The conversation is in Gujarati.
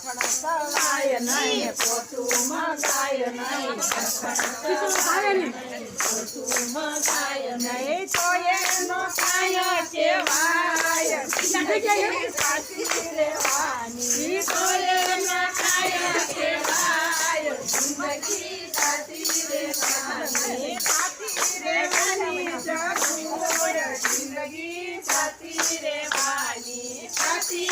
કઠણ સવાય નહીં પોતું મગાય નહીં પોતું મગાય નહીં તો એનો કાય કહેવાય સાચી રહેવાની તો એનો કાય કહેવાય જિંદગી સાચી રહેવાની જરૂર જિંદગી સાચી રહેવાની જરૂર